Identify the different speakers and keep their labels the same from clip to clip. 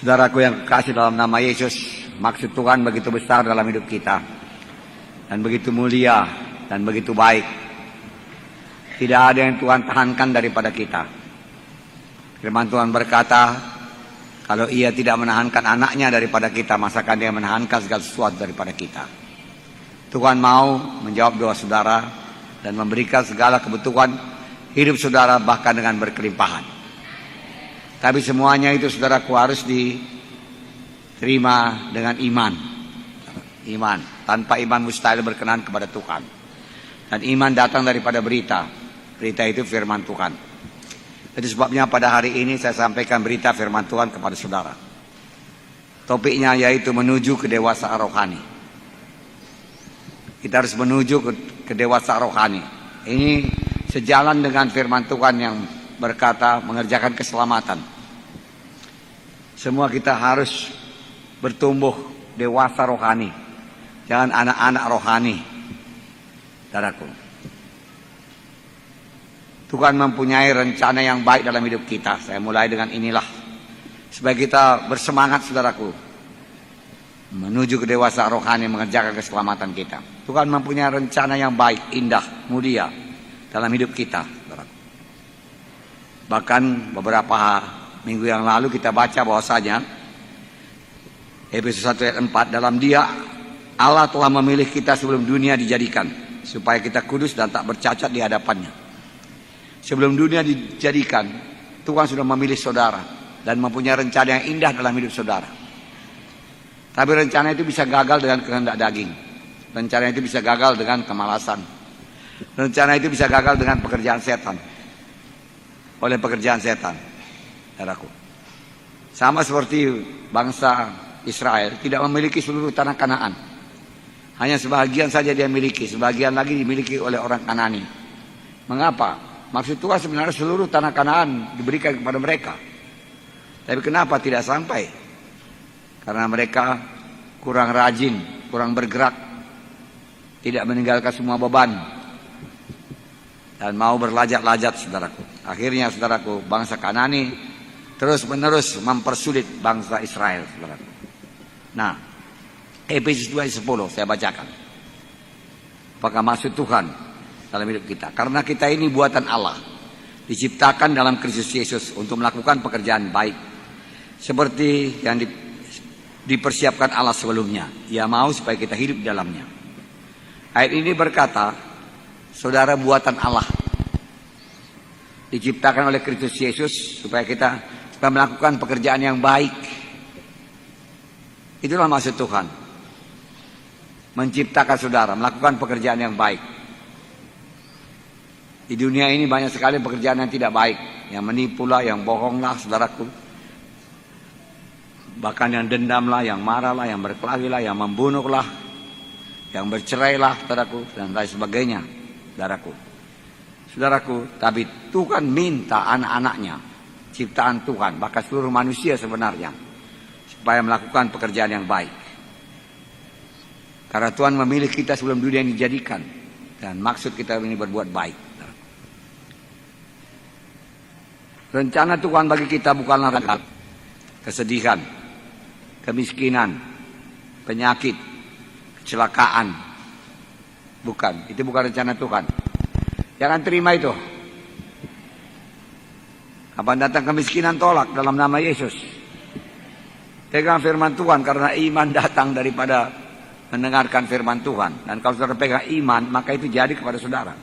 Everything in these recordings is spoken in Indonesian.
Speaker 1: Saudaraku yang kekasih dalam nama Yesus, maksud Tuhan begitu besar dalam hidup kita. Dan begitu mulia dan begitu baik. Tidak ada yang Tuhan tahankan daripada kita. Firman Tuhan berkata, kalau ia tidak menahankan anaknya daripada kita, masakan dia menahankan segala sesuatu daripada kita. Tuhan mau menjawab doa saudara dan memberikan segala kebutuhan hidup saudara bahkan dengan berkelimpahan. Tapi semuanya itu saudaraku harus diterima dengan iman. Iman. Tanpa iman mustahil berkenan kepada Tuhan. Dan iman datang daripada berita. Berita itu firman Tuhan. Jadi sebabnya pada hari ini saya sampaikan berita firman Tuhan kepada saudara. Topiknya yaitu menuju kedewasaan rohani. Kita harus menuju kedewasaan rohani. Ini sejalan dengan firman Tuhan yang berkata mengerjakan keselamatan. Semua kita harus bertumbuh dewasa rohani. Jangan anak-anak rohani. Saudaraku. Tuhan mempunyai rencana yang baik dalam hidup kita. Saya mulai dengan inilah. Supaya kita bersemangat saudaraku. Menuju kedewasaan rohani mengerjakan keselamatan kita. Tuhan mempunyai rencana yang baik, indah, mulia dalam hidup kita. Saudaraku. Bahkan beberapa minggu yang lalu kita baca bahwasanya Efesus 1 ayat 4, dalam Dia Allah telah memilih kita sebelum dunia dijadikan supaya kita kudus dan tak bercacat di hadapannya. Sebelum dunia dijadikan, Tuhan sudah memilih saudara dan mempunyai rencana yang indah dalam hidup saudara. Tapi rencana itu bisa gagal dengan kehendak daging. Rencana itu bisa gagal dengan kemalasan. Rencana itu bisa gagal dengan pekerjaan setan. Oleh pekerjaan setan. Saudaraku. Sama seperti bangsa Israel tidak memiliki seluruh tanah Kanaan. Hanya sebahagian saja dia miliki, sebagian lagi dimiliki oleh orang Kanani. Mengapa? Maksud Tuhan sebenarnya seluruh tanah Kanaan diberikan kepada mereka. Tapi kenapa tidak sampai? Karena mereka kurang rajin, kurang bergerak, tidak meninggalkan semua beban dan mau berlajat-lajat saudaraku. Akhirnya saudaraku, bangsa Kanani terus menerus mempersulit bangsa Israel, saudaraku. Nah, Efesus 2 ayat 10 saya bacakan. Apakah maksud Tuhan dalam hidup kita? Karena kita ini buatan Allah, diciptakan dalam Kristus Yesus untuk melakukan pekerjaan baik, seperti yang dipersiapkan Allah sebelumnya. Ia mau supaya kita hidup di dalamnya. Ayat ini berkata, saudara buatan Allah, diciptakan oleh Kristus Yesus supaya kita melakukan pekerjaan yang baik. Itulah maksud Tuhan. Menciptakan saudara, melakukan pekerjaan yang baik. Di dunia ini banyak sekali pekerjaan yang tidak baik. Yang menipu lah, yang bohong lah, saudaraku. Bahkan yang dendam lah, yang marah lah, yang berkelahi lah, yang membunuh lah, yang bercerai lah, saudaraku, dan lain sebagainya, saudaraku. Saudaraku, tapi Tuhan minta anak-anaknya, ciptaan Tuhan, bahkan seluruh manusia sebenarnya, supaya melakukan pekerjaan yang baik. Karena Tuhan memilih kita sebelum dunia ini dijadikan, dan maksud kita ini berbuat baik. Rencana Tuhan bagi kita bukanlah kesedihan, kemiskinan, penyakit, kecelakaan. Bukan, itu bukan rencana Tuhan. Jangan terima itu. Kapan datang kemiskinan, tolak dalam nama Yesus. Pegang firman Tuhan, karena iman datang daripada mendengarkan firman Tuhan. Dan kalau saudara pegang iman, maka itu jadi kepada saudara.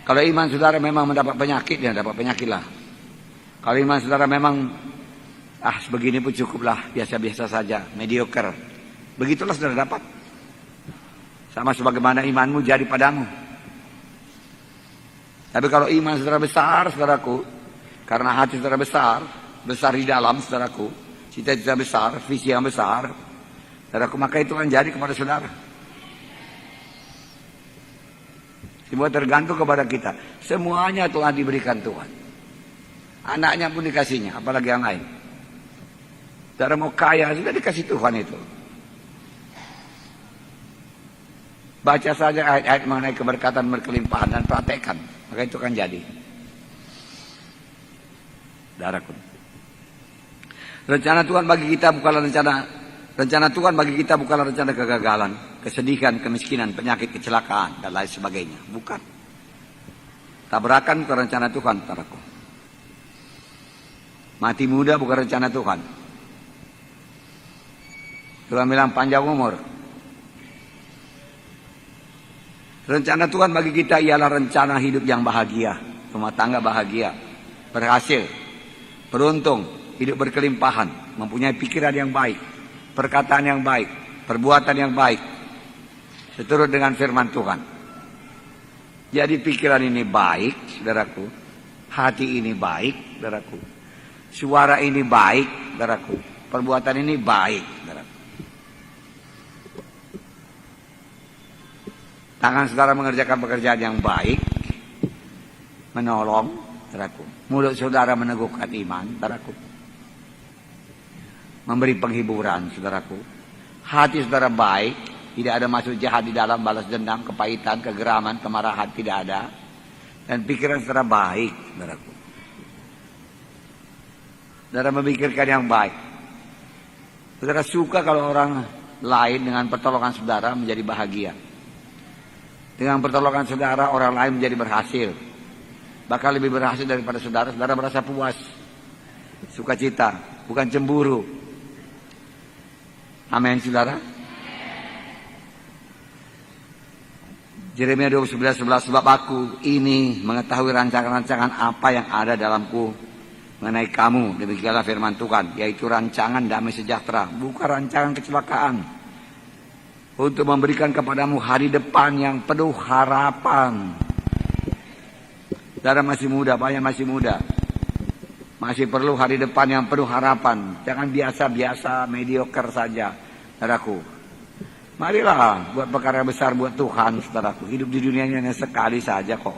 Speaker 1: Kalau iman saudara memang mendapat penyakit, ya dapat penyakit lah. Kalau iman saudara memang sebegini pun cukuplah, biasa-biasa saja, mediocre, begitulah saudara dapat. Sama sebagaimana imanmu jadi padamu. Tapi kalau iman saudara besar, saudaraku, karena hati saudara besar, besar di dalam, saudaraku, cita-cita besar, visi yang besar, saudaraku, maka itu akan jadi kepada saudara. Semua tergantung kepada kita. Semuanya telah diberikan Tuhan. Anaknya pun dikasihnya, apalagi yang lain. Saudara mau kaya, sudah dikasih Tuhan itu. Baca saja ayat-ayat mengenai keberkatan berkelimpahan dan praktekkan, maka itu akan jadi. Saudaraku. Rencana Tuhan bagi kita bukanlah rencana Tuhan bagi kita bukanlah rencana kegagalan, kesedihan, kemiskinan, penyakit, kecelakaan dan lain sebagainya. Bukan. Tabrakan bukan rencana Tuhan, saudaraku. Mati muda bukan rencana Tuhan. Tuhan bilang panjang umur. Rencana Tuhan bagi kita ialah rencana hidup yang bahagia, rumah tangga bahagia, berhasil, beruntung, hidup berkelimpahan, mempunyai pikiran yang baik, perkataan yang baik, perbuatan yang baik, seturut dengan firman Tuhan. Jadi pikiran ini baik, saudaraku, hati ini baik, saudaraku, suara ini baik, saudaraku, perbuatan ini baik, saudaraku. Tangan saudara mengerjakan pekerjaan yang baik, menolong, saudaraku. Mulut saudara meneguhkan iman, saudaraku. Memberi penghiburan, saudaraku. Hati saudara baik, tidak ada maksud jahat di dalam, balas dendam, kepahitan, kegeraman, kemarahan, tidak ada. Dan pikiran saudara baik, saudaraku. Saudara memikirkan yang baik. Saudara suka kalau orang lain dengan pertolongan saudara menjadi bahagia. Dengan pertolongan saudara, orang lain menjadi berhasil. Bahkan lebih berhasil daripada saudara, saudara merasa puas. Sukacita, bukan cemburu. Amin, saudara. Yeremia 29:11, sebab aku ini mengetahui rancangan-rancangan apa yang ada dalamku mengenai kamu. Demikianlah firman Tuhan, yaitu rancangan damai sejahtera, bukan rancangan kecelakaan. Untuk memberikan kepadamu hari depan yang penuh harapan. Saudara masih muda, banyak masih muda. Masih perlu hari depan yang penuh harapan. Jangan biasa-biasa, mediocre saja, saudaraku. Marilah buat perkara besar buat Tuhan, saudaraku. Hidup di dunia ini hanya sekali saja kok.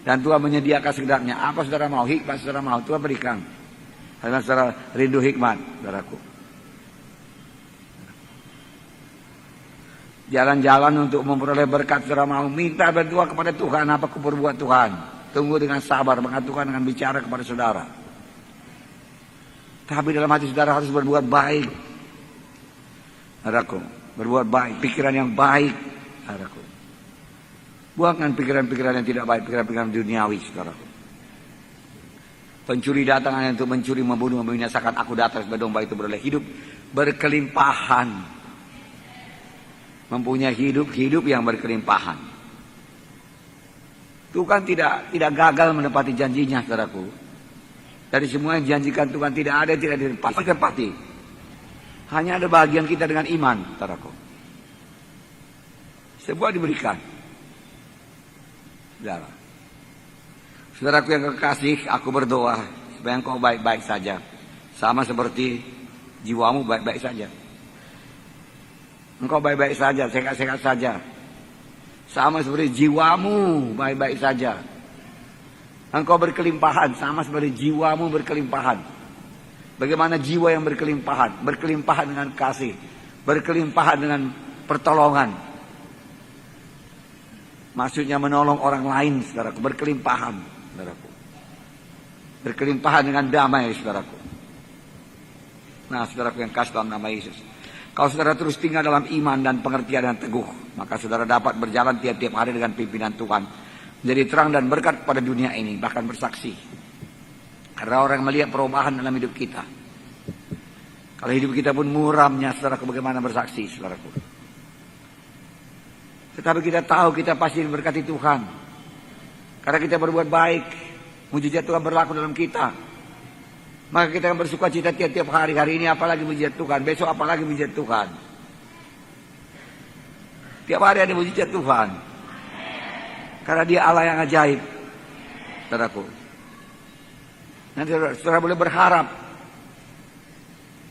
Speaker 1: Dan Tuhan menyediakan segenapnya. Apa saudara mau, hikmat saudara mau, Tuhan berikan. Karena saudara rindu hikmat, saudaraku. Jalan-jalan untuk memperoleh berkat saudara mau, minta berdoa kepada Tuhan, apa aku berbuat Tuhan. Tunggu dengan sabar, maka Tuhan akan bicara kepada saudara. Tapi dalam hati saudara harus berbuat baik, saudaraku. Berbuat baik, pikiran yang baik, saudaraku. Buangkan pikiran-pikiran yang tidak baik, pikiran-pikiran duniawi, saudaraku. Pencuri datang hanya untuk mencuri, membunuh, membinasakan. Aku datang sebagai domba itu beroleh hidup berkelimpahan. Mempunyai hidup yang berkelimpahan. Tuhan tidak gagal menepati janjinya, saudaraku. Dari semua yang dijanjikan Tuhan tidak ada yang tidak ditepati. Hanya ada bagian kita dengan iman, saudaraku. Semua diberikan. Saudara. Saudaraku yang kekasih, aku berdoa supaya engkau baik-baik saja. Sama seperti jiwamu baik-baik saja. Engkau baik-baik saja, sehat-sehat saja. Sama seperti jiwamu baik-baik saja. Engkau berkelimpahan, sama seperti jiwamu berkelimpahan. Bagaimana jiwa yang berkelimpahan? Berkelimpahan dengan kasih. Berkelimpahan dengan pertolongan. Maksudnya menolong orang lain, saudaraku. Berkelimpahan, saudaraku. Berkelimpahan dengan damai, saudaraku. Nah, saudaraku yang kasih dalam nama Yesus. Kalau saudara terus tinggal dalam iman dan pengertian yang teguh, maka saudara dapat berjalan tiap-tiap hari dengan pimpinan Tuhan. Menjadi terang dan berkat pada dunia ini, bahkan bersaksi. Karena orang melihat perubahan dalam hidup kita. Kalau hidup kita pun muramnya, saudaraku, bagaimana bersaksi, saudaraku. Tetapi kita tahu kita pasti diberkati Tuhan. Karena kita berbuat baik, mujizat Tuhan berlaku dalam kita. Maka kita akan bersuka cita tiap-tiap hari. Hari ini apalagi mujizat Tuhan, besok apalagi mujizat Tuhan. Tiap hari ada mujizat Tuhan. Karena dia Allah yang ajaib, saudaraku. Nanti saudara boleh berharap,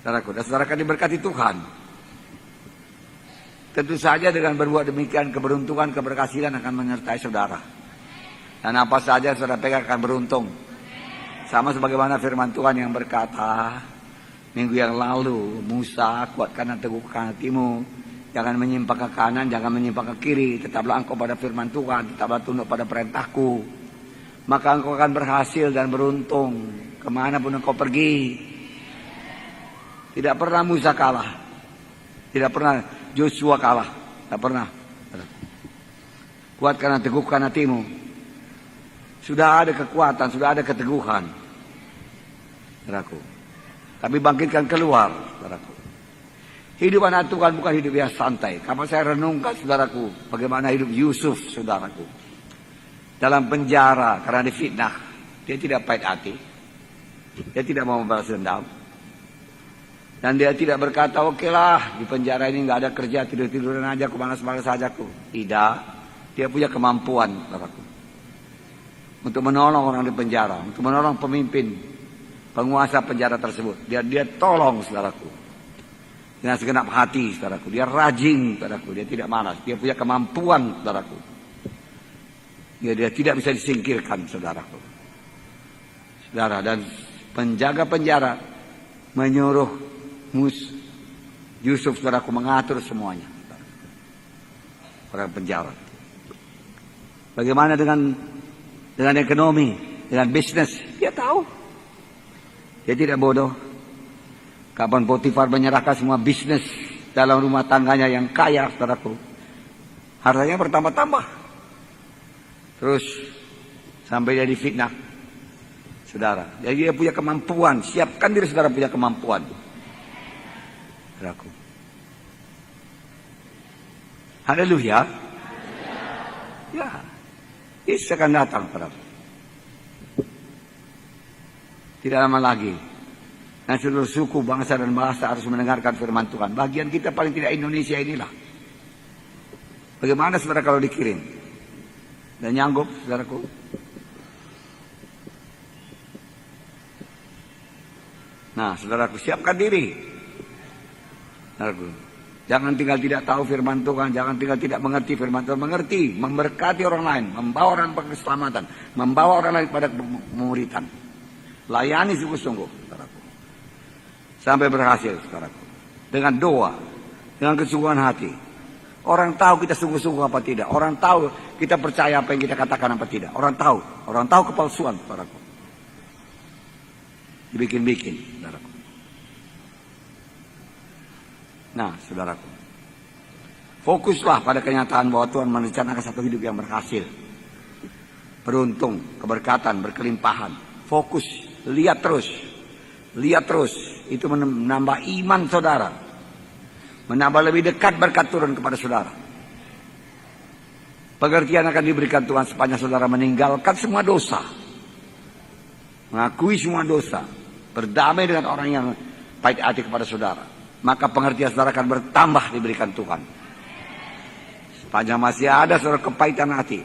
Speaker 1: saudaraku, dan saudara akan diberkati Tuhan. Tentu saja dengan berbuat demikian, keberuntungan, keberhasilan akan menyertai saudara. Dan apa saja saudara pegang akan beruntung. Sama sebagaimana firman Tuhan yang berkata minggu yang lalu, Musa, kuatkan dan teguhkan hatimu, jangan menyimpang ke kanan, jangan menyimpang ke kiri, tetaplah engkau pada firman Tuhan, tetaplah tunduk pada perintahku, maka engkau akan berhasil dan beruntung kemanapun engkau pergi. Tidak pernah Musa kalah. Tidak pernah Joshua kalah. Tidak pernah. Kuatkan dan teguhkan hatimu. Sudah ada kekuatan, sudah ada keteguhan. Saudaraku. Tapi bangkitkan keluar, saudaraku. Hidup anak Tuhan bukan hidup yang santai. Kalau saya renungkan, saudaraku, bagaimana hidup Yusuf, saudaraku. Dalam penjara karena difitnah. Dia tidak pahit hati. Dia tidak mau membalas dendam. Dan dia tidak berkata, oke lah, di penjara ini nggak ada kerja, tidur-tiduran aja, aku malas-malas aja aku. Tidak. Dia punya kemampuan, saudaraku. Untuk menolong orang di penjara, untuk menolong pemimpin, penguasa penjara tersebut. Dia tolong, saudaraku. Dengan segenap hati, saudaraku. Dia rajin, saudaraku. Dia tidak malas. Dia punya kemampuan, saudaraku. Dia tidak bisa disingkirkan, saudaraku. Saudara, dan penjaga penjara menyuruh Yusuf, saudaraku, mengatur semuanya. Orang penjara. Bagaimana dengan ekonomi, dengan bisnis? Dia tahu. Dia tidak bodoh. Kapan Potifar menyerahkan semua bisnis dalam rumah tangganya yang kaya, saudaraku. Hartanya bertambah-tambah. Terus sampai dia difitnah. Saudara, jadi dia punya kemampuan. Siapkan diri saudara punya kemampuan. Saudaraku. Haleluya. Ya. Yesus akan datang, saudara. Tidak lama lagi. Dan seluruh suku, bangsa dan bahasa harus mendengarkan firman Tuhan. Bagian kita paling tidak Indonesia inilah. Bagaimana saudara kalau dikirim? Dan nyanggup, saudaraku? Nah, saudaraku, siapkan diri. Saudaraku, jangan tinggal tidak tahu firman Tuhan, jangan tinggal tidak mengerti firman Tuhan. Mengerti, memberkati orang lain, membawa orang pada keselamatan, membawa orang lain pada pemuritan. Layani sungguh-sungguh, saudaraku. Sampai berhasil, saudaraku. Dengan doa, dengan kesungguhan hati. Orang tahu kita sungguh-sungguh apa tidak. Orang tahu kita percaya apa yang kita katakan apa tidak. Orang tahu kepalsuan, saudaraku. Dibikin-bikin, saudaraku. Nah, saudaraku. Fokuslah pada kenyataan bahwa Tuhan merencanakan satu hidup yang berhasil. Beruntung, keberkatan, berkelimpahan. Fokus, lihat terus. Lihat terus. Itu menambah iman saudara. Menambah lebih dekat berkat turun kepada saudara. Pengertian akan diberikan Tuhan sepanjang saudara meninggalkan semua dosa. Mengakui semua dosa. Berdamai dengan orang yang pahit hati kepada saudara. Maka pengertian saudara akan bertambah diberikan Tuhan. Sepanjang masih ada saudara kepahitan hati.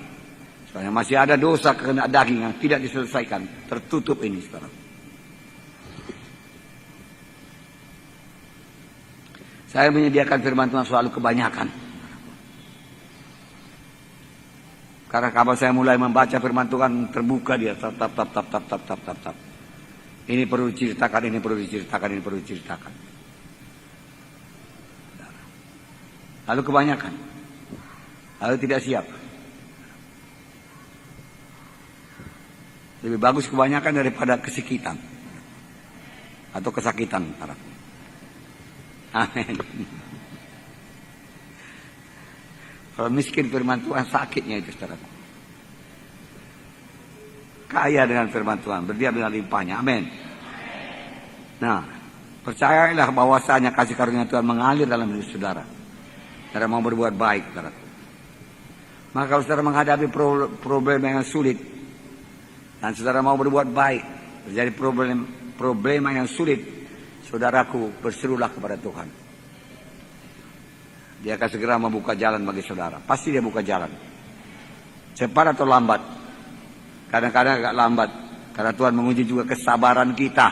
Speaker 1: Sepanjang masih ada dosa kehendak daging yang tidak diselesaikan. Tertutup ini saudara. Saya menyediakan firman Tuhan selalu kebanyakan. Karena kalau saya mulai membaca firman Tuhan terbuka dia tap. Ini perlu diceritakan, ini perlu diceritakan, ini perlu diceritakan. Lalu kebanyakan. Lalu tidak siap. Lebih bagus kebanyakan daripada kesikitan. Atau kesakitan. Amin. Kalau miskin firman Tuhan sakitnya itu saudaraku. Kaya dengan firman Tuhan, berdiam dengan limpahnya. Amin. Nah, percayalah bahwasanya kasih karunia Tuhan mengalir dalam hidup saudara. Saudara mau berbuat baik, saudaraku. Maka kalau saudara menghadapi problem yang sulit dan saudara mau berbuat baik, terjadi problema yang sulit, saudaraku, berserulah kepada Tuhan. Dia akan segera membuka jalan bagi saudara. Pasti dia buka jalan. Cepat atau lambat. Kadang-kadang agak lambat. Karena Tuhan menguji juga kesabaran kita.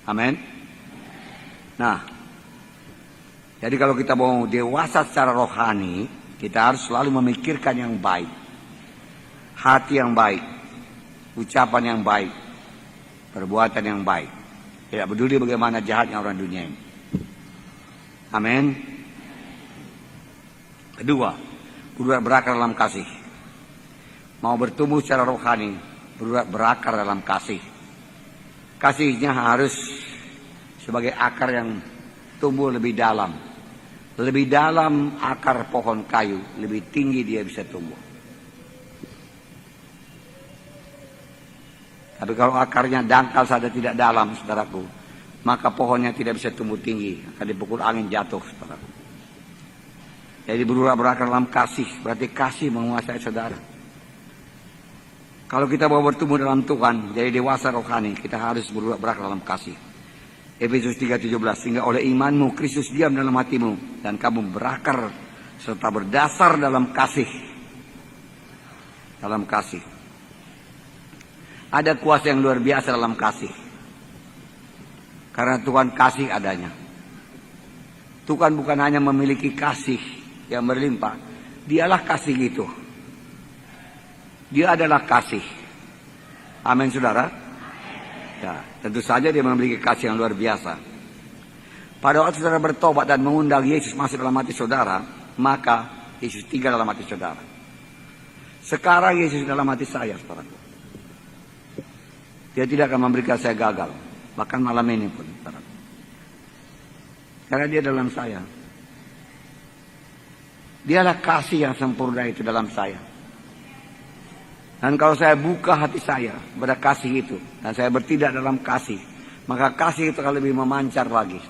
Speaker 1: Amin. Nah. Jadi kalau kita mau dewasa secara rohani, kita harus selalu memikirkan yang baik. Hati yang baik. Ucapan yang baik. Perbuatan yang baik. Tidak peduli bagaimana jahatnya orang dunia ini. Amin. Kedua, berakar dalam kasih. Mau bertumbuh secara rohani, berakar dalam kasih. Kasihnya harus sebagai akar yang tumbuh lebih dalam. Lebih dalam akar pohon kayu, lebih tinggi dia bisa tumbuh. Tapi kalau akarnya dangkal saja tidak dalam, saudaraku, maka pohonnya tidak bisa tumbuh tinggi, akan dipukul angin jatuh, saudaraku. Jadi berurak-urak dalam kasih, berarti kasih menguasai saudara. Kalau kita mau bertumbuh dalam Tuhan, jadi dewasa rohani, kita harus berurak-urak dalam kasih. Efesus 3:17, sehingga oleh imanmu Kristus diam dalam hatimu dan kamu berakar serta berdasar dalam kasih. Dalam kasih. Ada kuasa yang luar biasa dalam kasih. Karena Tuhan kasih adanya. Tuhan bukan hanya memiliki kasih yang berlimpah, dialah kasih itu. Dia adalah kasih. Amin, saudara. Ya, tentu saja dia memiliki kasih yang luar biasa. Pada waktu saudara bertobat dan mengundang Yesus masuk dalam hati saudara, maka Yesus tinggal dalam hati saudara. Sekarang Yesus dalam hati saya, saudaraku. Dia tidak akan memberikan saya gagal, bahkan malam ini pun, saudaraku. Karena dia dalam saya. Dialah kasih yang sempurna itu dalam saya. Dan kalau saya buka hati saya pada kasih itu, dan saya bertindak dalam kasih, maka kasih itu akan lebih memancar lagi.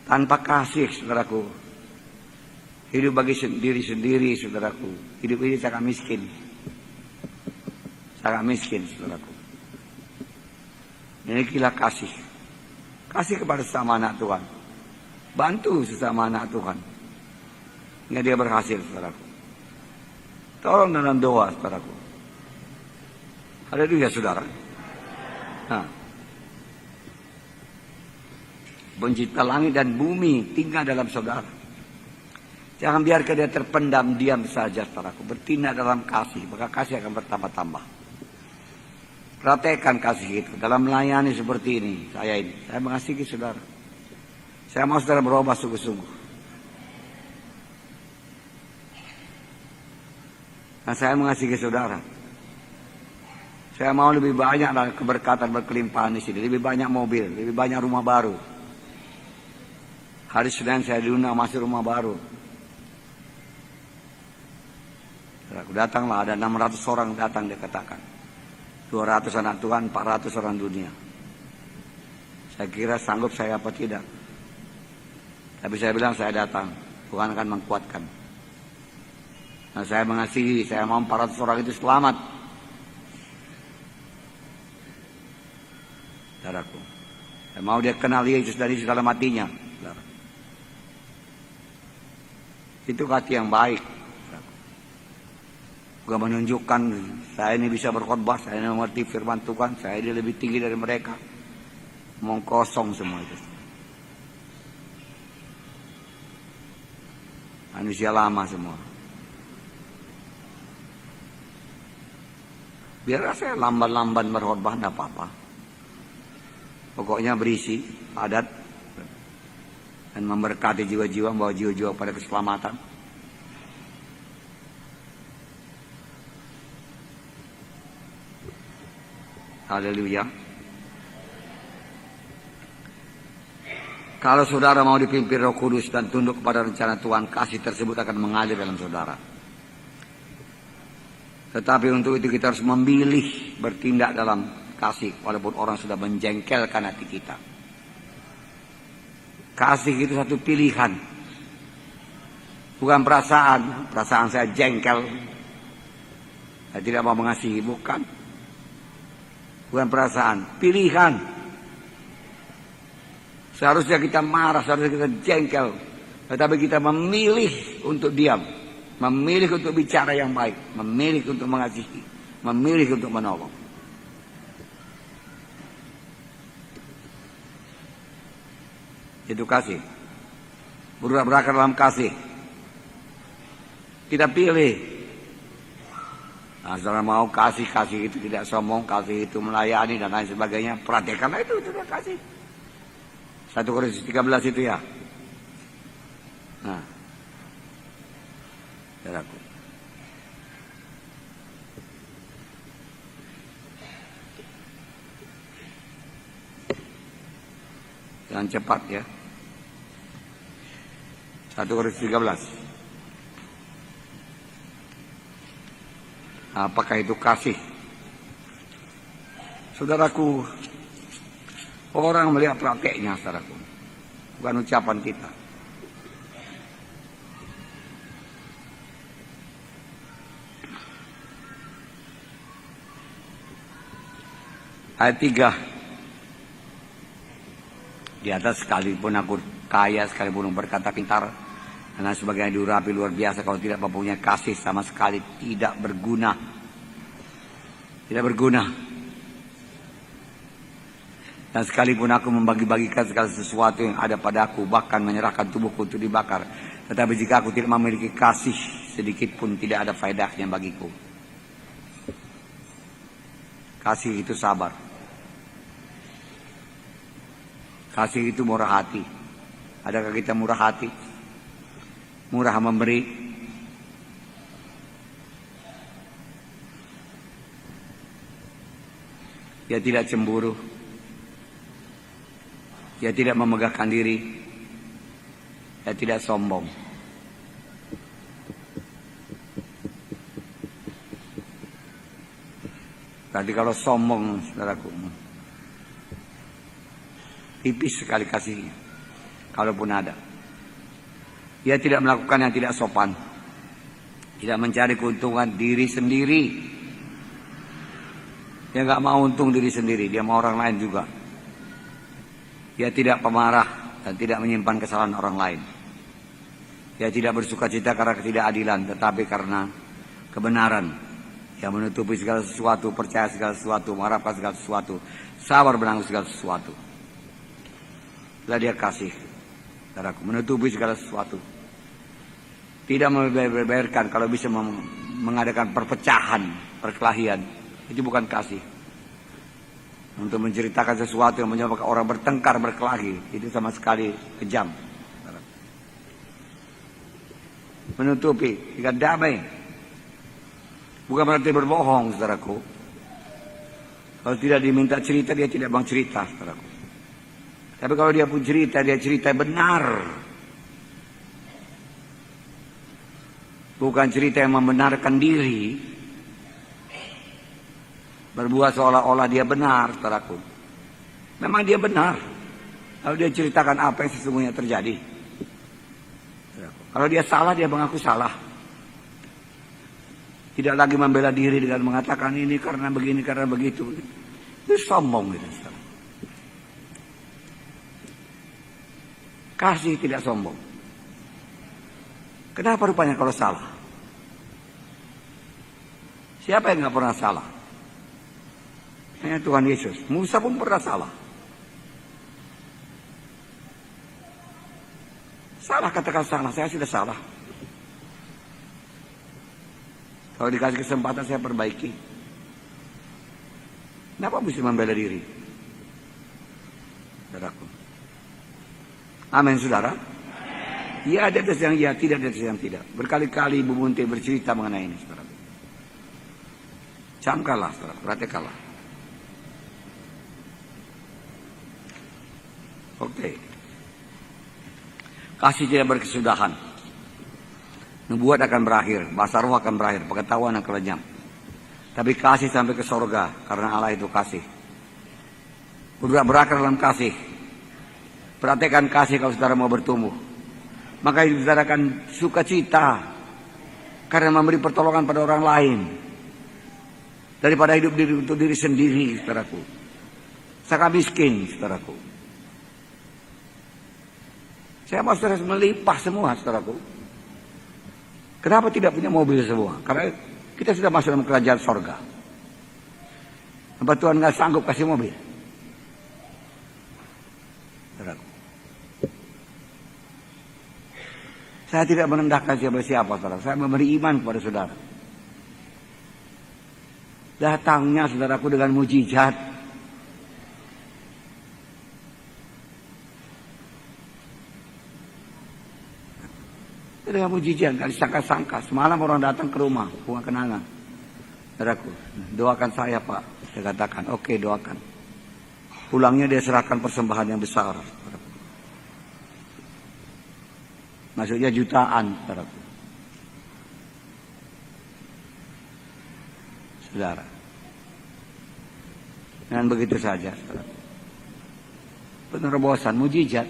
Speaker 1: Tanpa kasih, saudaraku, hidup bagi sendiri, saudaraku, hidup ini sangat miskin. Sangat miskin, saudaraku. Milikilah kasih. Kasih kepada sesama anak Tuhan. Bantu sesama anak Tuhan. Hingga dia berhasil, saudaraku. Tolong dalam doa, saudaraku. Haleluya, saudara. Nah. Pencipta langit dan bumi tinggal dalam saudara. Jangan biarkan dia terpendam diam saja, saudaraku. Bertindak dalam kasih, maka kasih akan bertambah-tambah. Praktekkan kasih itu dalam melayani seperti ini. Saya mengasihi saudara. Saya mau saudara berubah sungguh-sungguh. Dan saya mengasihi saudara. Saya mau lebih banyak keberkatan berkelimpahan di sini. Lebih banyak mobil, lebih banyak rumah baru. Hari Senin saya diundang masuk rumah baru. Aku datanglah, ada 600 orang datang, dia katakan. 200 anak Tuhan, 400 orang dunia. Saya kira sanggup saya apa tidak. Tapi saya bilang saya datang. Tuhan akan menguatkan. Nah, saya mengasihi, saya mau 400 orang itu selamat. Saudaraku. Saya mau dia kenal Yesus dari segala matinya. Saudara. Itu hati yang baik. Bukan menunjukkan saya ini bisa berkhotbah, saya ini mengerti firman Tuhan, saya ini lebih tinggi dari mereka. Omong kosong semua itu. Manusia lama semua. Biarlah saya lamban-lamban berkhotbah, tidak apa-apa. Pokoknya berisi, padat, dan memberkati jiwa-jiwa, membawa jiwa-jiwa pada keselamatan. Haleluya. Kalau saudara mau dipimpin Roh Kudus dan tunduk kepada rencana Tuhan, kasih tersebut akan mengalir dalam saudara. Tetapi untuk itu kita harus memilih bertindak dalam kasih, walaupun orang sudah menjengkelkan hati kita. Kasih itu satu pilihan, bukan perasaan. Perasaan saya jengkel, saya tidak mau mengasihi, bukan. Bukan perasaan, pilihan. Seharusnya kita marah, seharusnya kita jengkel. Tetapi kita memilih untuk diam. Memilih untuk bicara yang baik. Memilih untuk mengasihi. Memilih untuk menolong. Itu kasih. Berakar dalam kasih. Kita pilih. Nah, saudara mau kasih itu tidak sombong, kasih itu melayani dan lain sebagainya. Praktekkanlah itu sudah kasih. 1 Korintus 13 itu ya. Nah, saudaraku. Jangan cepat ya. 1 Korintus 13. Apakah itu kasih? Saudaraku, orang melihat prakteknya, saudaraku, bukan ucapan kita. Ayat 3. Di atas, sekalipun aku kaya, sekalipun berkata pintar, karena sebagainya diurapi luar biasa, kalau tidak mempunyai kasih sama sekali tidak berguna. Tidak berguna. Dan sekalipun aku membagi-bagikan segala sesuatu yang ada padaku, bahkan menyerahkan tubuhku untuk dibakar, tetapi jika aku tidak memiliki kasih sedikit pun, tidak ada faedahnya bagiku. Kasih itu sabar. Kasih itu murah hati. Adakah kita murah hati? Murah memberi? Dia tidak cemburu. Dia tidak memegahkan diri. Dia tidak sombong. Berarti kalau sombong, saudaraku, tipis sekali kasihnya, kalaupun ada. Dia tidak melakukan yang tidak sopan. Tidak mencari keuntungan diri sendiri. Dia nggak mau untung diri sendiri, dia mau orang lain juga. Dia tidak pemarah dan tidak menyimpan kesalahan orang lain. Dia tidak bersuka cita karena ketidakadilan, tetapi karena kebenaran. Dia menutupi segala sesuatu, percaya segala sesuatu, mengharapkan segala sesuatu, sabar menanggung segala sesuatu. Bila dia kasih, saudaraku, menutupi segala sesuatu. Tidak membeberkan, kalau bisa mengadakan perpecahan, perkelahian. Itu bukan kasih. Untuk menceritakan sesuatu yang menyebabkan orang bertengkar, berkelahi, itu sama sekali kejam. Menutupi, tidak damai. Bukan berarti berbohong, saudaraku. Kalau tidak diminta cerita, dia tidak bang cerita, saudaraku. Tapi kalau dia pun cerita, dia cerita benar. Bukan cerita yang membenarkan diri. Berbuat seolah-olah dia benar, saudaraku. Memang dia benar. Kalau dia ceritakan apa yang sesungguhnya terjadi. Kalau dia salah, dia mengaku salah. Tidak lagi membela diri dengan mengatakan ini karena begini, karena begitu. Itu sombong gitu. Kasih tidak sombong. Kenapa rupanya kalau salah? Siapa yang nggak pernah salah? Hanya Tuhan Yesus. Musa pun pernah salah. Salah, katakan salah. Saya sudah salah. Kalau dikasih kesempatan saya perbaiki. Kenapa mesti membela diri? Saudaraku. Amin, saudara. Ya, ada yang ya, tidak ada yang tidak. Berkali-kali Ibu Munti bercerita mengenai ini, saudara. Camkanlah, saudara. Perhatikanlah. Oke. Kasih tidak berkesudahan. Nubuat akan berakhir, bahasa roh akan berakhir, pengetahuan akan lenyap. Tapi kasih sampai ke sorga, karena Allah itu kasih. Berakar dalam kasih. Perhatikan kasih kalau saudara mau bertumbuh. Maka saudara akan sukacita karena memberi pertolongan pada orang lain. Daripada hidup untuk diri sendiri, saudaraku. Sangat miskin, saudaraku. Saya mau saudara melimpah semua, saudaraku. Kenapa tidak punya mobil semua? Karena kita sudah masuk dalam kerajaan sorga. Apa Tuhan nggak sanggup kasih mobil? Saudaraku. Saya tidak merendahkan siapa-siapa, saudara. Saya memberi iman kepada saudara. Datangnya saudaraku dengan mujizat. dengan mujizat, gak disangka-sangka. Semalam orang datang ke rumah, bunga kenangan. Saudaraku, doakan saya Pak. Saya katakan, oke doakan. Pulangnya dia serahkan persembahan yang besar. Saudaraku. Maksudnya jutaan, saudaraku. Saudara. Dan begitu saja, saudaraku. Penerobosan, mujizat.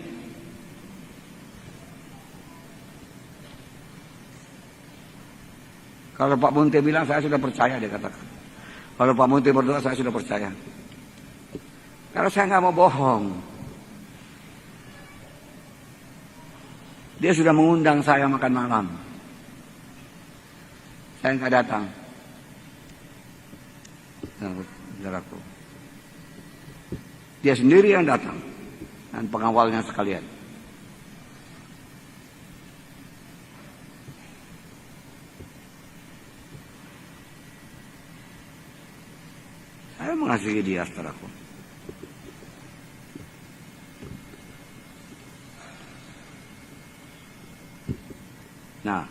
Speaker 1: Kalau Pak Munte bilang saya sudah percaya, dia katakan. Kalau Pak Munte berdoa saya sudah percaya. Karena saya nggak mau bohong. Dia sudah mengundang saya makan malam. Saya nggak datang. Saudaraku. Dia sendiri yang datang. Dan pengawalnya sekalian. Saya mengasihi dia, saudaraku. Nah,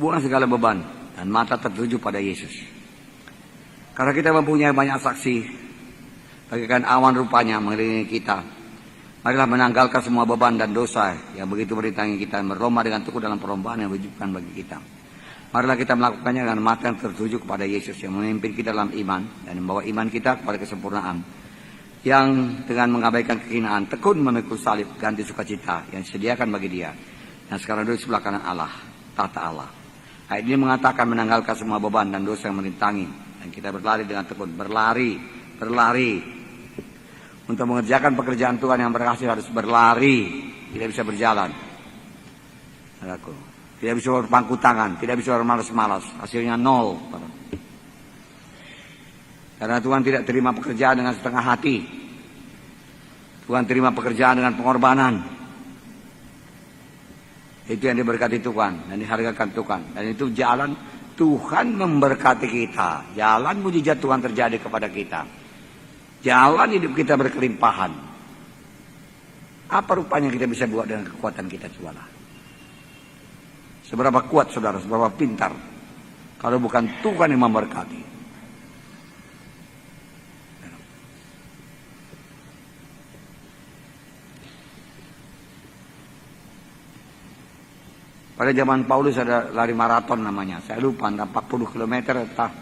Speaker 1: buang segala beban dan mata tertuju pada Yesus. Karena kita mempunyai banyak saksi, bagaikan awan rupanya mengelilingi kita. Marilah menanggalkan semua beban dan dosa yang begitu berintangi kita, berlomba dengan tekun dalam perlombaan yang wajibkan bagi kita. Marilah kita melakukannya dengan mata yang tertuju kepada Yesus yang memimpin kita dalam iman dan membawa iman kita kepada kesempurnaan. Yang dengan mengabaikan kehinaan, tekun memikul salib, ganti sukacita yang disediakan bagi dia. Dan sekarang duduk sebelah kanan Allah, tata Allah. Ayat ini mengatakan menanggalkan semua beban dan dosa yang merintangi. Dan kita berlari dengan tekun, berlari. Untuk mengerjakan pekerjaan Tuhan yang berhasil harus berlari, tidak bisa berjalan. Saudaraku. Tidak bisa berpangku tangan, tidak bisa bermalas-malas, hasilnya nol. Karena Tuhan tidak terima pekerjaan dengan setengah hati. Tuhan terima pekerjaan dengan pengorbanan. Itu yang diberkati Tuhan dan dihargakan Tuhan. Dan itu jalan Tuhan memberkati kita. Jalan mujizat Tuhan terjadi kepada kita. Jalan hidup kita berkelimpahan. Apa rupanya kita bisa buat dengan kekuatan kita, cobalah. Seberapa kuat saudara, seberapa pintar. Kalau bukan Tuhan yang memberkati. Pada zaman Paulus ada lari maraton namanya. Saya lupa, entah 40 km, entah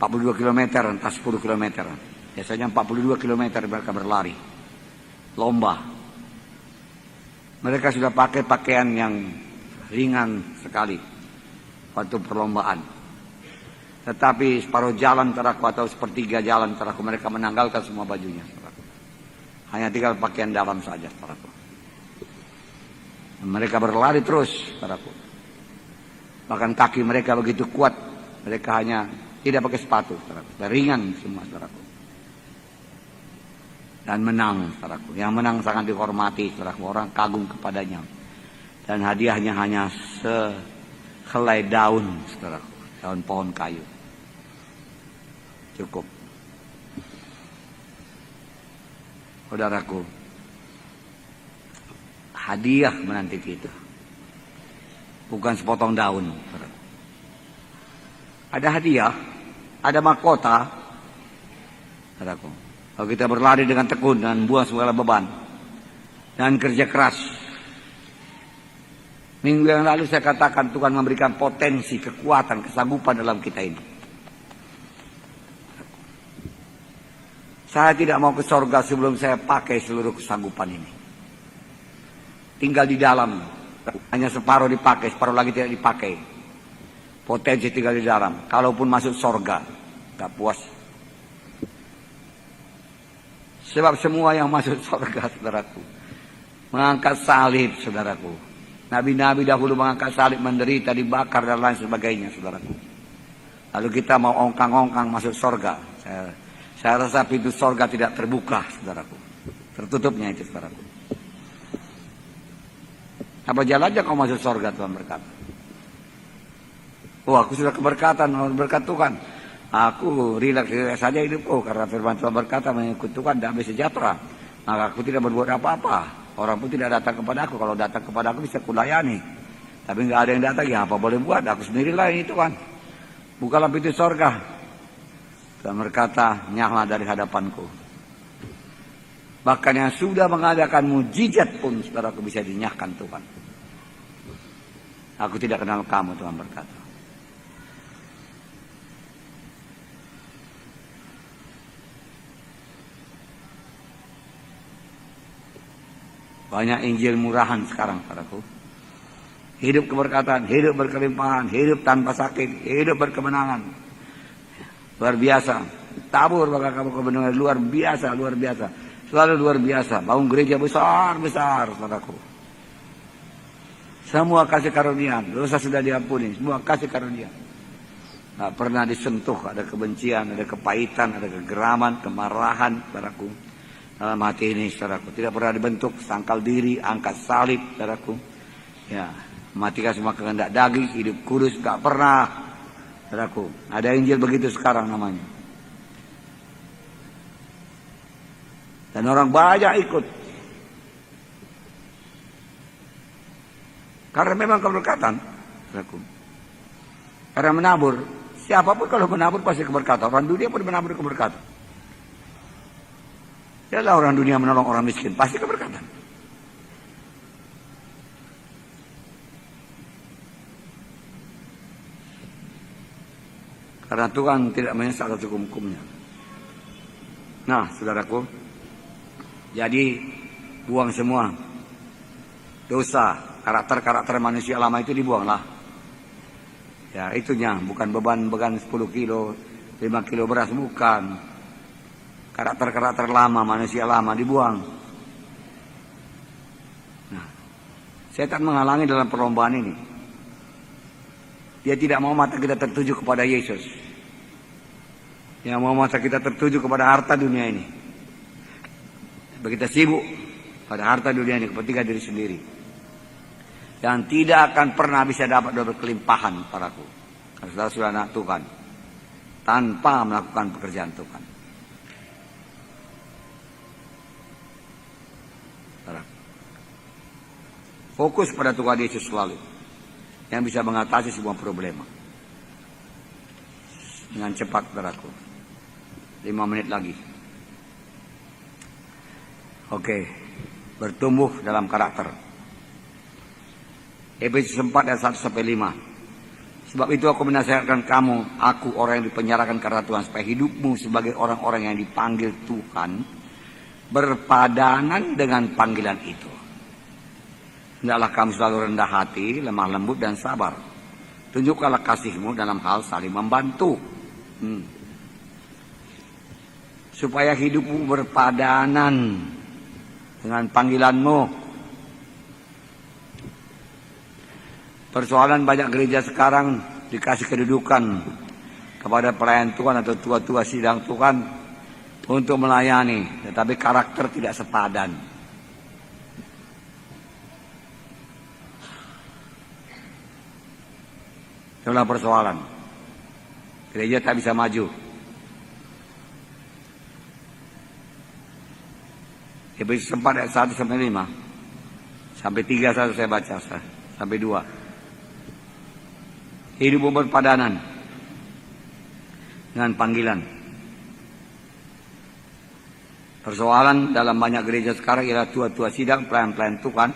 Speaker 1: 42 km, entah 10 km. Biasanya 42 km mereka berlari. Lomba. Mereka sudah pakai pakaian yang ringan sekali waktu perlombaan. Tetapi separuh jalan teraku atau sepertiga jalan teraku mereka menanggalkan semua bajunya. Hanya tinggal pakaian dalam saja teraku. Mereka berlari terus teraku. Bahkan kaki mereka begitu kuat. Mereka hanya tidak pakai sepatu teraku. Ringan semua teraku. Dan menang teraku. Yang menang sangat dihormati teraku. Orang kagum kepadanya. Dan hadiahnya hanya sehelai daun, saudaraku, daun pohon kayu. Cukup. Saudaraku, hadiah menanti kita. Bukan sepotong daun. Saudaraku. Ada hadiah, ada mahkota. Saudaraku, kalau kita berlari dengan tekun dan buang segala beban dan kerja keras. Minggu yang lalu saya katakan Tuhan memberikan potensi, kekuatan, kesanggupan dalam kita ini. Saya tidak mau ke sorga sebelum saya pakai seluruh kesanggupan ini. Tinggal di dalam, hanya separuh dipakai, separuh lagi tidak dipakai. Potensi tinggal di dalam. Kalaupun masuk sorga, gak puas. Sebab semua yang masuk sorga, saudaraku, mengangkat salib, saudaraku. Nabi-nabi dahulu mengangkat salib, menderita, dibakar dan lain sebagainya, saudaraku. Lalu kita mau ongkang-ongkang masuk sorga. Saya rasa pintu sorga tidak terbuka, saudaraku. Tertutupnya itu, saudaraku. Apa jalannya kau masuk sorga, Tuhan berkata. Oh, aku sudah keberkatan, berkat Tuhan. Aku rileks saja hidupku, karena firman Tuhan berkata mengikut Tuhan damai sejahtera. Maka aku tidak berbuat apa-apa. Orang pun tidak datang kepada aku. Kalau datang kepada aku bisa kulayani. Tapi nggak ada yang datang, ya apa boleh buat, aku sendirilah ini Tuhan. Bukalah pintu sorga. Tuhan berkata, nyahlah dari hadapanku. Bahkan yang sudah mengadakan mujizat pun, saudaraku, bisa dinyahkan Tuhan. Aku tidak kenal kamu, Tuhan berkata. Banyak Injil murahan sekarang, saudaraku. Hidup keberkatan, hidup berkelimpahan, hidup tanpa sakit, hidup berkemenangan. Luar biasa. Tabur bakal kamu kebenaran, luar biasa, luar biasa. Selalu luar biasa. Bangun gereja besar-besar, saudaraku. Semua kasih karunia, dosa sudah diampuni, semua kasih karunia. Tidak pernah disentuh, ada kebencian, ada kepahitan, ada kegeraman, kemarahan, saudaraku. Dalam hati ini, saudaraku. Tidak pernah dibentuk, sangkal diri, angkat salib, saudaraku. Ya. Matikan semua kehendak daging, hidup kudus, gak pernah. Saudaraku, ada Injil begitu sekarang namanya. Dan orang banyak ikut. Karena memang keberkatan, saudaraku. Karena menabur, siapapun kalau menabur pasti keberkatan. Orang dunia pun menabur keberkatan. Yalah orang dunia menolong orang miskin, pasti keberkatan. Karena Tuhan tidak menyesal atas hukum-hukumnya. Nah, saudaraku, jadi buang semua dosa, karakter-karakter manusia lama itu dibuanglah. Ya, itunya, bukan beban 10 kilo, 5 kilo beras, bukan. Karakter-karakter lama, manusia lama dibuang. Nah, setan menghalangi dalam perlombaan ini. Dia tidak mau mata kita tertuju kepada Yesus. Yang mau mata kita tertuju kepada harta dunia ini. Begitu sibuk pada harta dunia ini, kepentingan diri sendiri. Dan tidak akan pernah bisa dapat berkelimpahan paraku. Karena saudara sudah anak Tuhan. Tanpa melakukan pekerjaan Tuhan. Fokus pada Tuhan Yesus selalu. Yang bisa mengatasi semua problema. Dengan cepat, saudaraku. 5 menit lagi. Oke. Bertumbuh dalam karakter. Efesus 4 ayat 1 sampai 5. Sebab itu aku menasihatkan kamu, aku orang yang dipenjarakan karena Tuhan, supaya hidupmu sebagai orang-orang yang dipanggil Tuhan berpadanan dengan panggilan itu. Hendaklah kamu selalu rendah hati, lemah lembut dan sabar. Tunjukkanlah kasihmu dalam hal saling membantu. Supaya hidupmu berpadanan dengan panggilanmu. Persoalan banyak gereja sekarang dikasih kedudukan kepada pelayan Tuhan atau tua-tua sidang Tuhan untuk melayani, tetapi karakter tidak sepadan. Itulah persoalan. Gereja tak bisa maju. Efesus 4 ayat 1 sampai 5. Sampai 3 saya baca. Sampai 2. Hidupmu berpadanan dengan panggilan. Persoalan dalam banyak gereja sekarang ialah tua-tua sidang, pelayan-pelayan Tuhan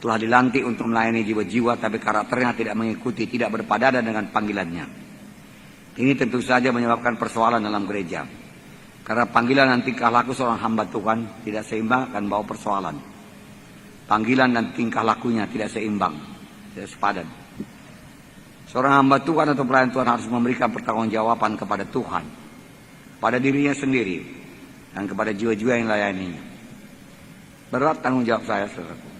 Speaker 1: telah dilantik untuk melayani jiwa-jiwa, tapi karakternya tidak mengikuti, tidak berpadanan dengan panggilannya. Ini tentu saja menyebabkan persoalan dalam gereja. Karena panggilan dan tingkah laku seorang hamba Tuhan tidak seimbang, akan bawa persoalan. Panggilan dan tingkah lakunya tidak seimbang, tidak sepadan. Seorang hamba Tuhan atau pelayan Tuhan harus memberikan pertanggungjawaban kepada Tuhan, pada dirinya sendiri, dan kepada jiwa-jiwa yang layaninya. Berat tanggung jawab saya, saudaraku.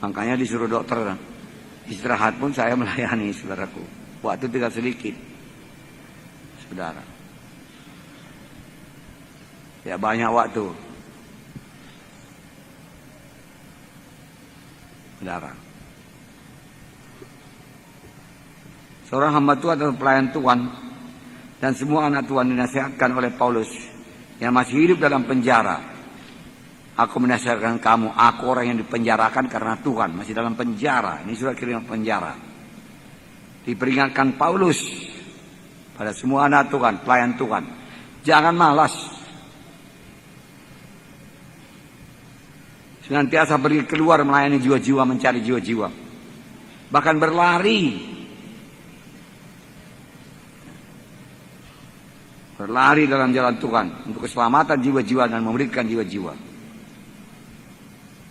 Speaker 1: Makanya disuruh dokter istirahat pun saya melayani, saudaraku. Waktu tinggal sedikit, saudara. Ya banyak waktu, saudara. Seorang hamba Tuhan atau pelayan Tuhan dan semua anak Tuhan dinasihatkan oleh Paulus yang masih hidup dalam penjara Aku menasihatkan kamu, aku orang yang dipenjarakan karena Tuhan, masih dalam penjara. Ini surat kiriman penjara. Diperingatkan Paulus pada semua anak Tuhan, pelayan Tuhan. Jangan malas. Senantiasa pergi keluar melayani jiwa-jiwa, mencari jiwa-jiwa. Bahkan berlari. Berlari dalam jalan Tuhan untuk keselamatan jiwa-jiwa dan memberikan jiwa-jiwa.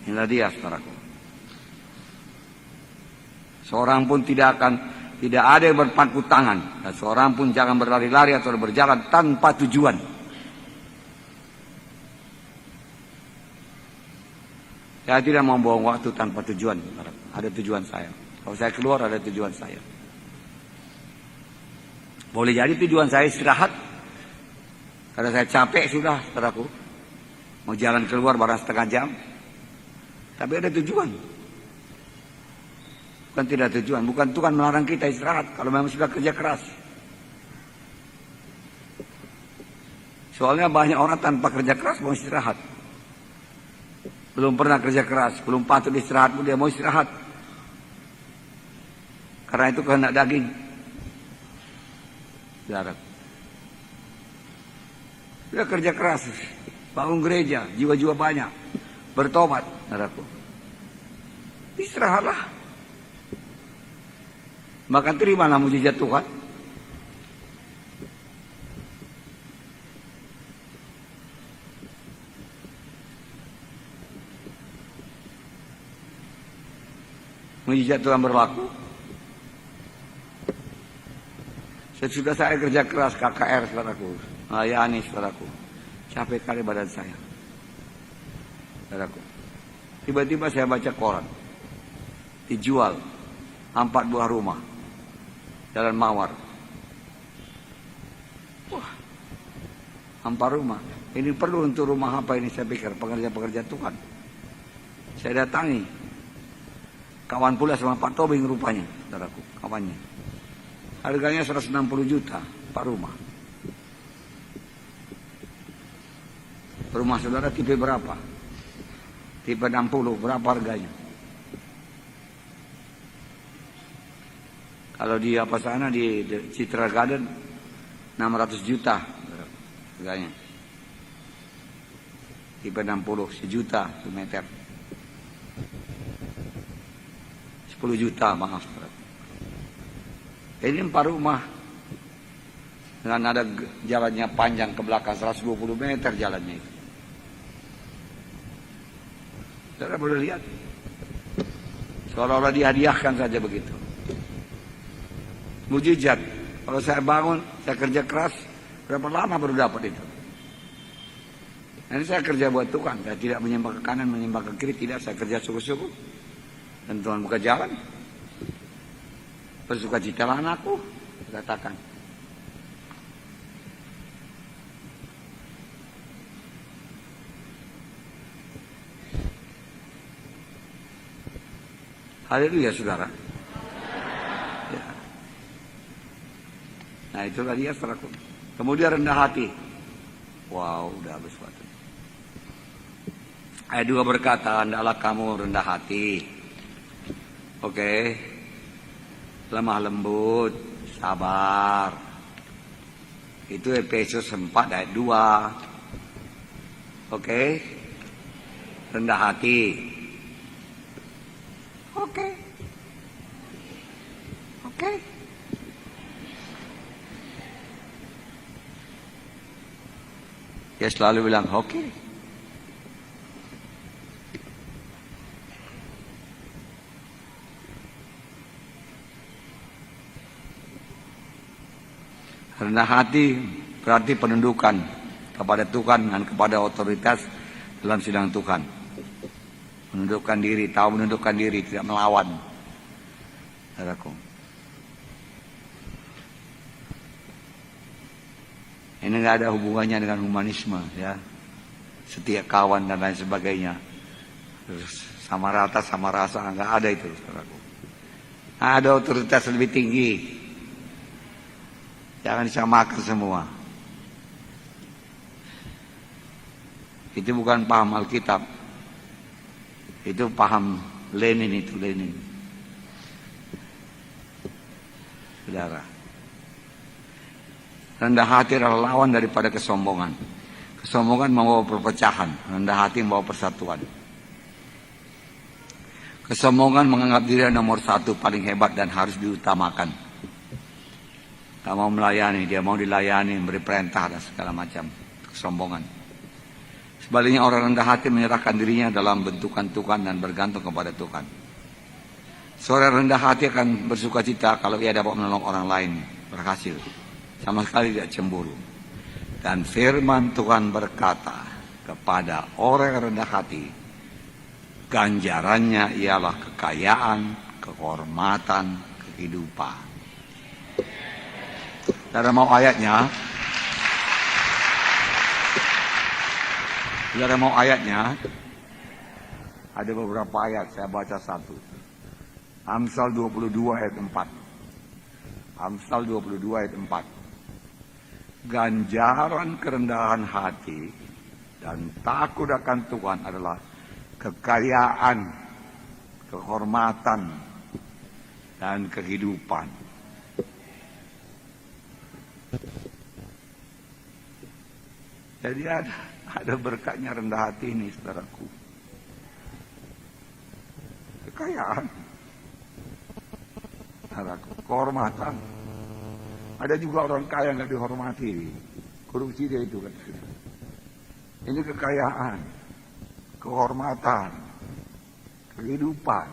Speaker 1: Inilah dia, saudaraku. Seorang pun tidak ada yang berpangku tangan. Dan seorang pun jangan berlari-lari atau berjalan tanpa tujuan. Saya tidak mau buang waktu tanpa tujuan. Ada tujuan saya. Kalau saya keluar ada tujuan saya. Boleh jadi tujuan saya istirahat. Karena saya capek sudah, saudaraku. Mau jalan keluar barang setengah jam. Tapi ada tujuan. Bukan tidak tujuan. Bukan Tuhan melarang kita istirahat. Kalau memang sudah kerja keras. Soalnya banyak orang tanpa kerja keras mau istirahat. Belum pernah kerja keras. Belum patut istirahat pun dia mau istirahat. Karena itu kehendak daging. Saudara. Sudah kerja keras. Bangun gereja. Jiwa-jiwa banyak. Bertobat. Saudaraku. Istirahatlah. Maka terimalah mujizat Tuhan. Mujizat Tuhan berlaku. Sesudah saya kerja keras KKR, saudaraku, melayani, saudaraku, capek kali badan saya, saudaraku. Tiba-tiba saya baca koran, dijual 4 buah rumah, Jalan Mawar. Wah, 4 rumah. Ini perlu untuk rumah apa ini, saya pikir pekerja-pekerja Tuhan. Saya datangi. Kawan pula sama Pak Tobing rupanya, saudaraku, kawannya. Harganya 160 juta, Pak rumah. Rumah saudara tipe berapa? Tipe 60, berapa harganya? Kalau di apa sana, di Citra Garden, 600 juta, harganya. Tipe 60, 1 juta, 1 meter. 10 juta, maaf. Ini 4 rumah. Dengan ada jalannya panjang ke belakang 120 meter jalannya itu. Saudara boleh lihat. Seolah-olah dihadiahkan saja begitu. Mujizat. Kalau saya bangun, saya kerja keras, berapa lama baru dapat itu? Nanti saya kerja buat Tuhan. Saya tidak menyembah ke kanan, menyembah ke kiri. Tidak, saya kerja sungguh-sungguh. Dan Tuhan buka jalan. Bersukacitalah anakku, katakan. Haleluya, saudara. Ya. Nah, itulah dia, saudaraku. Kemudian rendah hati. Wow, udah habis waktu. Ayat 2 berkata, hendaklah kamu rendah hati. Oke. Lemah lembut, sabar. Itu Efesus 4 ayat 2. Oke. Rendah hati. Oke. Oke. Dia selalu bilang oke. Rendah hati berarti penundukan kepada Tuhan dan kepada otoritas dalam sidang Tuhan. Menundukkan diri, tahu menundukkan diri, tidak melawan. Saudaraku. Ini nggak ada hubungannya dengan humanisme, ya. Setia kawan dan lain sebagainya. Terus sama rata, sama rasa, nggak ada itu, saudaraku. Ada otoritas lebih tinggi. Jangan disamakan semua. Itu bukan paham Alkitab. Itu paham Lenin itu, Lenin. Saudara. Rendah hati adalah lawan daripada kesombongan. Kesombongan membawa perpecahan, rendah hati membawa persatuan. Kesombongan menganggap diri nomor satu, paling hebat dan harus diutamakan. Tak mau melayani, dia mau dilayani, memberi perintah dan segala macam. Kesombongan. Sebaliknya orang rendah hati menyerahkan dirinya dalam bentukan Tuhan dan bergantung kepada Tuhan. Seorang rendah hati akan bersuka cita kalau ia dapat menolong orang lain berhasil. Sama sekali tidak cemburu. Dan firman Tuhan berkata kepada orang yang rendah hati, ganjarannya ialah kekayaan, kehormatan, kehidupan. Saudara mau ayatnya? Saudara mau ayatnya? Ada beberapa ayat, saya baca satu. Amsal 22 ayat 4. Amsal 22 ayat 4. Ganjaran kerendahan hati dan takut akan Tuhan adalah kekayaan, kehormatan, dan kehidupan. Jadi ada berkatnya rendah hati ini, saudaraku. Kekayaan, saudaraku, kehormatan. Ada juga orang kaya nggak dihormati, korupsi dia itu kan. Ini kekayaan, kehormatan, kehidupan.